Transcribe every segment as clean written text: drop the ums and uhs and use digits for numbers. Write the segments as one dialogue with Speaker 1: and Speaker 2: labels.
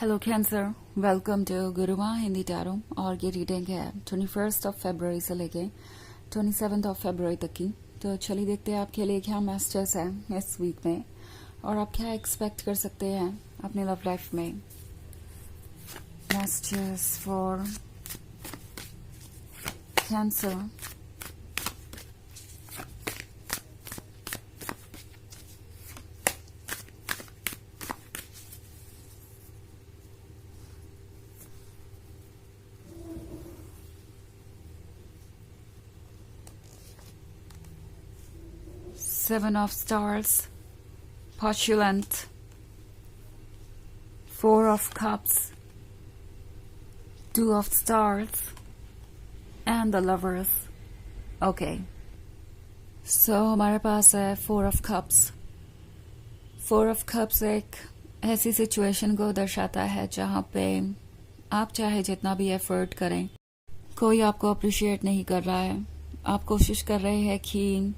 Speaker 1: Hello cancer, welcome to Guruma Hindi tarot. और ये reading है 21 फरवरी से लेके 27 फरवरी तक की। तो चलिए देखते हैं आपके लिए क्या मैसेजेस है इस वीक में और आप क्या एक्सपेक्ट कर सकते हैं अपने लव लाइफ में। Messages for cancer. Seven of Stars, Petulant, Four of Cups, Two of Stars, and the Lovers. Okay. So हमारे पास है Four of Cups. Four of Cups एक ऐसी सिचुएशन को दर्शाता है जहाँ पे आप चाहे जितना भी एफर्ट करें, कोई आपको अप्रिशिएट नहीं कर रहा है। आप कोशिश कर रहे हैं कि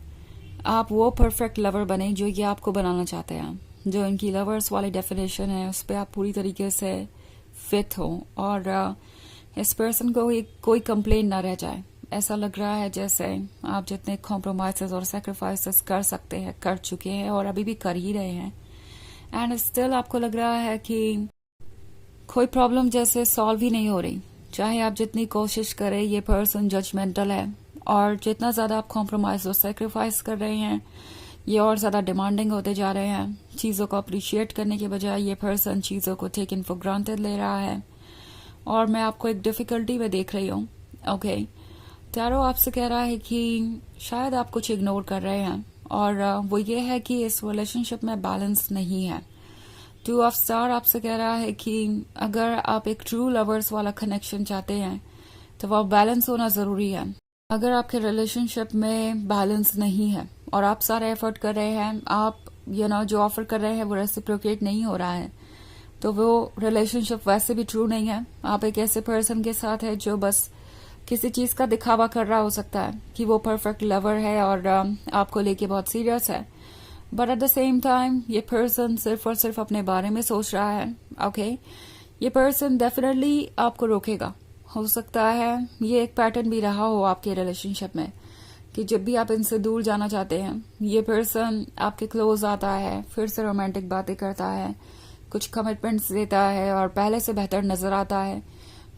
Speaker 1: आप वो परफेक्ट लवर बने जो ये आपको बनाना चाहते हैं। जो इनकी लवर्स वाली डेफिनेशन है उस पर आप पूरी तरीके से फिट हो और इस पर्सन को कोई कंप्लेन ना रह जाए। ऐसा लग रहा है जैसे आप जितने कॉम्प्रोमाइजेस और सेक्रीफाइसेस कर सकते हैं कर चुके हैं और अभी भी कर ही रहे हैं। एंड स्टिल आपको लग रहा है कि कोई प्रॉब्लम जैसे सॉल्व ही नहीं हो रही। चाहे आप जितनी कोशिश करें, ये पर्सन जजमेंटल है और जितना ज़्यादा आप कॉम्प्रोमाइज और सेक्रीफाइस कर रहे हैं ये और ज़्यादा डिमांडिंग होते जा रहे हैं। चीज़ों को अप्रिशिएट करने के बजाय ये पर्सन चीज़ों को टेक इन फॉर ग्रांटेड ले रहा है और मैं आपको एक डिफ़िकल्टी में देख रही हूँ। ओके, टैरो आपसे कह रहा है कि शायद आप कुछ इग्नोर कर रहे हैं और वो ये है कि इस रिलेशनशिप में बैलेंस नहीं है। टू ऑफ स्टार आपसे कह रहा है कि अगर आप एक ट्रू लवर्स वाला कनेक्शन चाहते हैं तो वो बैलेंस होना ज़रूरी है। अगर आपके रिलेशनशिप में बैलेंस नहीं है और आप सारे एफर्ट कर रहे हैं, आप जो ऑफर कर रहे हैं वो रेसिप्रोकेट नहीं हो रहा है, तो वो रिलेशनशिप वैसे भी ट्रू नहीं है। आप एक ऐसे पर्सन के साथ है जो बस किसी चीज़ का दिखावा कर रहा हो सकता है कि वो परफेक्ट लवर है और आपको लेके बहुत सीरियस है, but at the same time ये पर्सन सिर्फ और सिर्फ अपने बारे में सोच रहा है। ओके, ये पर्सन डेफिनेटली आपको रोकेगा। हो सकता है ये एक पैटर्न भी रहा हो आपके रिलेशनशिप में कि जब भी आप इनसे दूर जाना चाहते हैं ये पर्सन आपके क्लोज आता है, फिर से रोमांटिक बातें करता है, कुछ कमिटमेंट्स देता है और पहले से बेहतर नजर आता है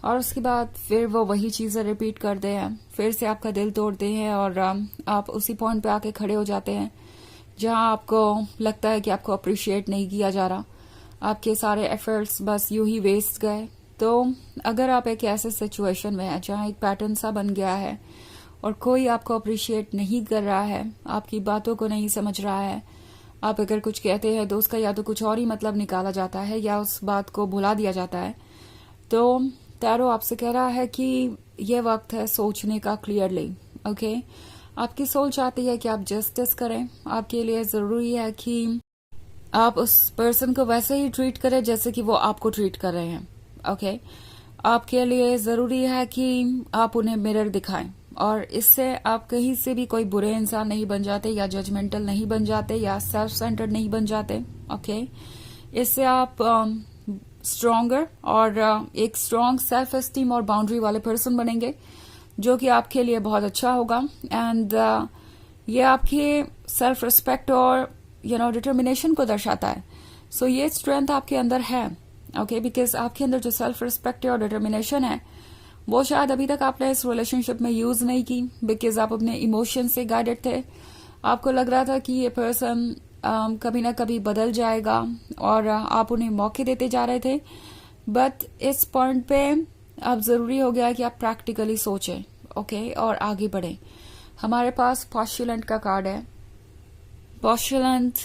Speaker 1: और उसके बाद फिर वो वही चीज़ें रिपीट करते हैं, फिर से आपका दिल तोड़ते हैं और आप उसी पॉइंट पे आके खड़े हो जाते हैं जहां आपको लगता है कि आपको अप्रिशिएट नहीं किया जा रहा, आपके सारे एफर्ट्स बस यूं ही वेस्ट गए। तो अगर आप एक ऐसे सिचुएशन में हैं जहां एक पैटर्न सा बन गया है और कोई आपको अप्रिशिएट नहीं कर रहा है, आपकी बातों को नहीं समझ रहा है, आप अगर कुछ कहते हैं तो उसका या तो कुछ और ही मतलब निकाला जाता है या उस बात को भुला दिया जाता है, तो टैरो आपसे कह रहा है कि ये वक्त है सोचने का क्लियरली। ओके, आपकी सोच चाहती है कि आप जस्टिस करें। आपके लिए जरूरी है कि आप उस पर्सन को वैसे ही ट्रीट करें जैसे कि वो आपको ट्रीट कर रहे हैं। ओके, आपके लिए जरूरी है कि आप उन्हें मिरर दिखाएं और इससे आप कहीं से भी कोई बुरे इंसान नहीं बन जाते या जजमेंटल नहीं बन जाते या सेल्फ सेंटर्ड नहीं बन जाते। ओके, इससे आप स्ट्रॉन्गर और एक स्ट्रॉन्ग सेल्फ एस्टीम और बाउंड्री वाले पर्सन बनेंगे जो कि आपके लिए बहुत अच्छा होगा। एंड ये आपके सेल्फ रिस्पेक्ट और डिटर्मिनेशन को दर्शाता है। सो ये स्ट्रेंथ आपके अंदर है। ओके, बिकॉज आपके अंदर जो सेल्फ रिस्पेक्ट और डिटर्मिनेशन है वो शायद अभी तक आपने इस रिलेशनशिप में यूज नहीं की, बिकॉज आप अपने इमोशन से गाइडेड थे। आपको लग रहा था कि ये पर्सन कभी ना कभी बदल जाएगा और आप उन्हें मौके देते जा रहे थे, बट इस पॉइंट पे अब जरूरी हो गया कि आप प्रैक्टिकली सोचें। ओके, और आगे बढ़ें। हमारे पास पॉस्टुलेंट का कार्ड है। पॉस्टुलेंट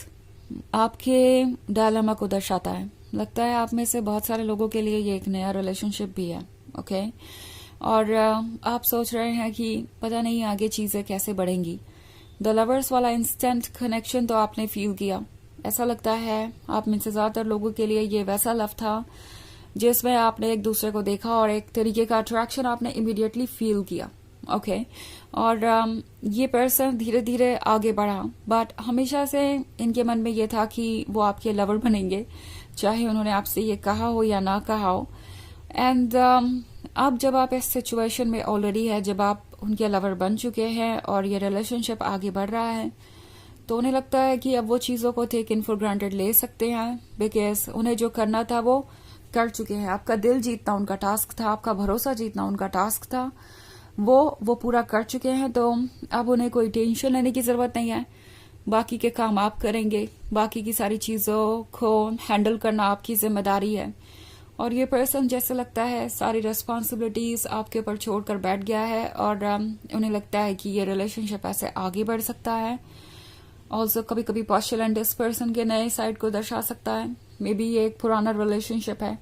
Speaker 1: आपके डायलेमा को दर्शाता है। लगता है आप में से बहुत सारे लोगों के लिए ये एक नया रिलेशनशिप भी है। ओके, और आप सोच रहे हैं कि पता नहीं आगे चीजें कैसे बढ़ेंगी। द लवर्स वाला इंस्टेंट कनेक्शन तो आपने फील किया। ऐसा लगता है आप में से ज्यादातर लोगों के लिए ये वैसा लव था जिसमें आपने एक दूसरे को देखा और एक तरीके का अट्रैक्शन आपने इमीडिएटली फील किया। ओके, और ये पर्सन धीरे धीरे आगे बढ़ा, बट हमेशा से इनके मन में ये था कि वो आपके लवर बनेंगे, चाहे उन्होंने आपसे ये कहा हो या ना कहा हो। एंड अब जब आप इस सिचुएशन में ऑलरेडी है, जब आप उनके लवर बन चुके हैं और ये रिलेशनशिप आगे बढ़ रहा है, तो उन्हें लगता है कि अब वो चीज़ों को टेक इन फॉर ग्रांटेड ले सकते हैं, बिकॉज उन्हें जो करना था वो कर चुके हैं। आपका दिल जीतना उनका टास्क था, आपका भरोसा जीतना उनका टास्क था, वो पूरा कर चुके हैं। तो अब उन्हें कोई टेंशन लेने की जरूरत नहीं है। बाकी के काम आप करेंगे, बाकी की सारी चीज़ों को हैंडल करना आपकी जिम्मेदारी है। और ये पर्सन जैसे लगता है सारी रिस्पॉन्सिबिलिटीज आपके ऊपर छोड़कर बैठ गया है, और उन्हें लगता है कि ये रिलेशनशिप ऐसे आगे बढ़ सकता है। ऑल्सो कभी कभी पार्शियल एंड इस पर्सन के नए साइड को दर्शा सकता है। मे बी ये एक पुराना रिलेशनशिप है,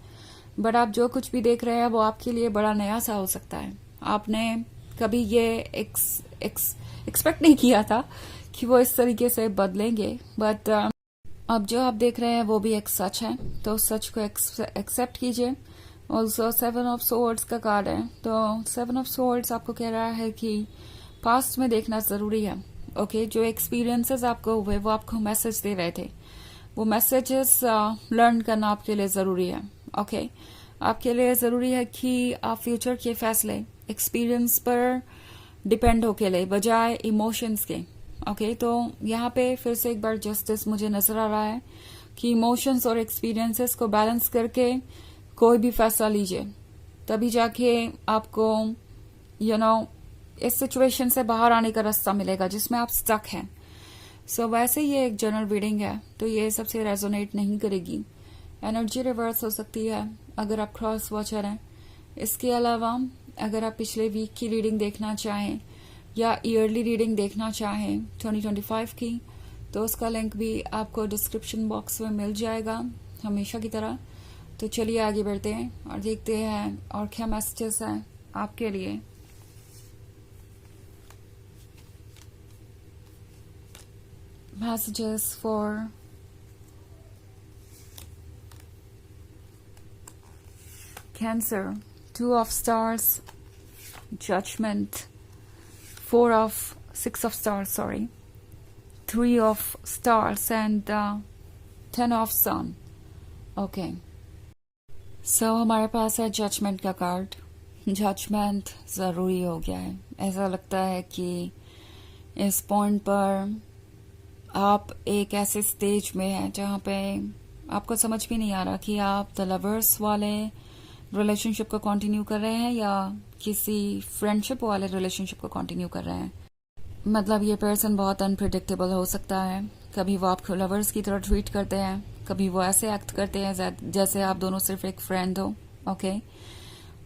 Speaker 1: बट आप जो कुछ भी देख रहे हैं वो आपके लिए बड़ा नया सा हो सकता है। आपने कभी ये एक्सपेक्ट नहीं किया था कि वो इस तरीके से बदलेंगे, बट अब जो आप देख रहे हैं वो भी एक सच है, तो उस सच को एक्सेप्ट कीजिए। ऑल्सो 7 ऑफ सोर्ड्स का कार्ड है, तो 7 ऑफ सोर्ड्स आपको कह रहा है कि पास्ट में देखना जरूरी है। ओके, जो एक्सपीरियंसेस आपको हुए वो आपको मैसेज दे रहे थे, वो मैसेजेस लर्न करना आपके लिए जरूरी है। ओके, आपके लिए जरूरी है कि आप फ्यूचर के फैसले एक्सपीरियंस पर डिपेंड होके ले, बजाय इमोशंस के। ओके, तो यहाँ पे फिर से एक बार जस्टिस मुझे नजर आ रहा है कि इमोशंस और एक्सपीरियंसेस को बैलेंस करके कोई भी फैसला लीजिए, तभी जाके आपको इस सिचुएशन से बाहर आने का रास्ता मिलेगा जिसमें आप स्टक हैं। सो वैसे ये एक जनरल रीडिंग है, तो ये सबसे रेजोनेट नहीं करेगी। एनर्जी रिवर्स हो सकती है अगर आप क्रॉस वॉचर हैं। इसके अलावा अगर आप पिछले वीक की रीडिंग देखना चाहें या ईयरली रीडिंग देखना चाहें 2025 की, तो उसका लिंक भी आपको डिस्क्रिप्शन बॉक्स में मिल जाएगा हमेशा की तरह। तो चलिए आगे बढ़ते हैं और देखते हैं और क्या मैसेजेस हैं आपके लिए। Messages for Cancer, 2 of Stars, Judgment, 6 of Stars, 3 of Stars and 10 of Sun. Okay. So हमारे पास है जजमेंट का कार्ड। जजमेंट जरूरी हो गया है। ऐसा लगता है कि इस पॉइंट पर आप एक ऐसे स्टेज में हैं जहाँ पे आपको समझ भी नहीं आ रहा कि आप द लवर्स वाले रिलेशनशिप को कंटिन्यू कर रहे हैं या किसी फ्रेंडशिप वाले रिलेशनशिप को कंटिन्यू कर रहे हैं। मतलब ये पर्सन बहुत अनप्रिडिक्टेबल हो सकता है। कभी वो आपको लवर्स की तरह ट्रीट करते हैं, कभी वो ऐसे एक्ट करते हैं जैसे आप दोनों सिर्फ एक फ्रेंड हो। ओके,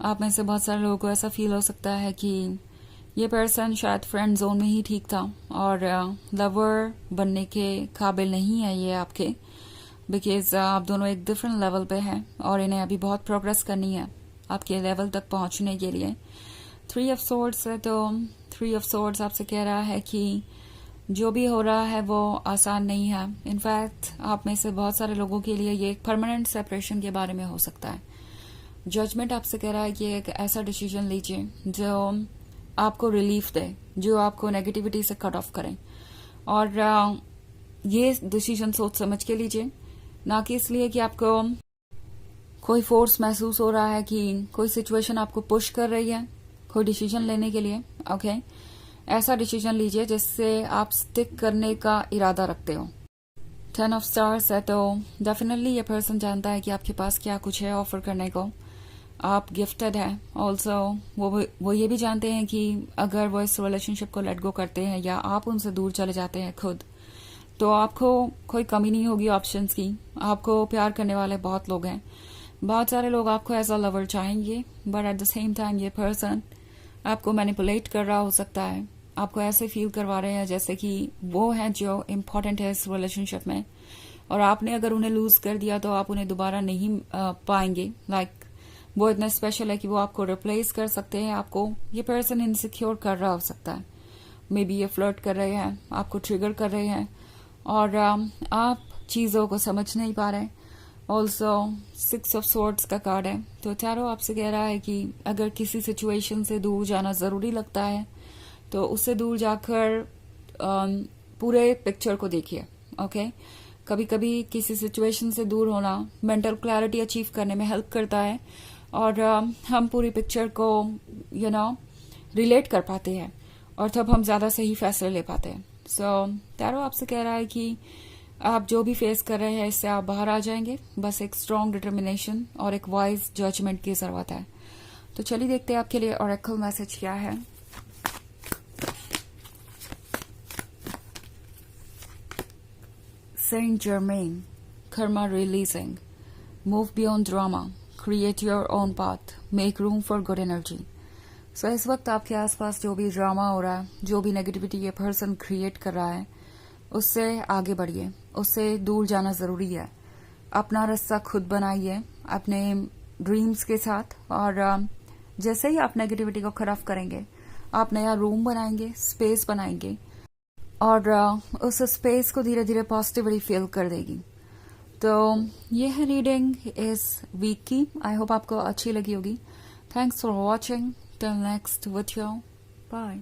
Speaker 1: आप में से बहुत सारे लोगों को ऐसा फील हो सकता है कि ये पर्सन शायद फ्रेंड जोन में ही ठीक था और लवर बनने के काबिल नहीं है ये आपके, बिकॉज आप दोनों एक डिफरेंट लेवल पे हैं और इन्हें अभी बहुत प्रोग्रेस करनी है आपके लेवल तक पहुंचने के लिए। 3 ऑफ सोर्ड्स है, तो 3 ऑफ सोर्ड्स आपसे कह रहा है कि जो भी हो रहा है वो आसान नहीं है। इनफैक्ट आप में से बहुत सारे लोगों के लिए ये एक परमानेंट सेपरेशन के बारे में हो सकता है। जजमेंट आपसे कह रहा है कि एक ऐसा डिसीजन लीजिए जो आपको रिलीफ दे, जो आपको नेगेटिविटी से कट ऑफ करे, और ये डिसीजन सोच समझ के लीजिए, ना कि इसलिए कि आपको कोई फोर्स महसूस हो रहा है कि कोई सिचुएशन आपको पुश कर रही है कोई डिसीजन लेने के लिए। ओके, ऐसा डिसीजन लीजिए जिससे आप स्टिक करने का इरादा रखते हो। 10 ऑफ स्टार्स है, तो डेफिनेटली ये पर्सन जानता है कि आपके पास क्या कुछ है ऑफर करने को। आप गिफ्टेड है। ऑल्सो वो ये भी जानते हैं कि अगर वो इस रिलेशनशिप को लेट गो करते हैं या आप उनसे दूर चले जाते हैं खुद, तो आपको कोई कमी नहीं होगी ऑप्शंस की। आपको प्यार करने वाले बहुत लोग हैं, बहुत सारे लोग आपको एज अ लवर चाहेंगे, but at the same time ये पर्सन आपको मैनिपुलेट कर रहा हो सकता है। आपको ऐसे फील करवा रहे हैं जैसे कि वो हैं जो इम्पोर्टेंट है इस रिलेशनशिप में, और आपने अगर उन्हें लूज कर दिया तो आप उन्हें दोबारा नहीं पाएंगे। लाइक वो इतना स्पेशल है कि वो आपको रिप्लेस कर सकते हैं। आपको ये पर्सन इनसिक्योर कर रहा हो सकता है। मे बी ये फ्लर्ट कर रहे हैं, आपको ट्रिगर कर रहे हैं और आप चीज़ों को समझ नहीं पा रहे। ऑल्सो 6 ऑफ सोर्ड्स का कार्ड है, तो टैरो आपसे कह रहा है कि अगर किसी सिचुएशन से दूर जाना ज़रूरी लगता है तो उससे दूर जाकर पूरे पिक्चर को देखिए। ओके, कभी कभी किसी सिचुएशन से दूर होना मेंटल क्लैरिटी अचीव करने में हेल्प करता है और हम पूरी पिक्चर को रिलेट कर पाते हैं और तब हम ज्यादा सही फैसले ले पाते हैं। सो टैरो आपसे कह रहा है कि आप जो भी फेस कर रहे हैं इससे आप बाहर आ जाएंगे, बस एक स्ट्रॉन्ग डिटर्मिनेशन और एक वाइज जजमेंट की जरूरत है। तो चलिए देखते हैं आपके लिए ऑरेकल मैसेज क्या है। Saint Germain, karma releasing, move beyond drama, create your own path, make room for good energy. So इस वक्त आपके आसपास जो भी ड्रामा हो रहा है, जो भी नेगेटिविटी ये पर्सन क्रिएट कर रहा है, उससे आगे बढ़िए, उससे दूर जाना जरूरी है। अपना रास्ता खुद बनाइए अपने ड्रीम्स के साथ और जैसे ही आप नेगेटिविटी को खत्म करेंगे, आप नया रूम बनाएंगे, स्पेस बनाएंगे और उस स्पेस को धीरे धीरे पॉजिटिवली फिल कर देगी। तो ये है रीडिंग इस वीक की। आई होप आपको अच्छी लगी होगी। Thanks for watching. Till next video, bye.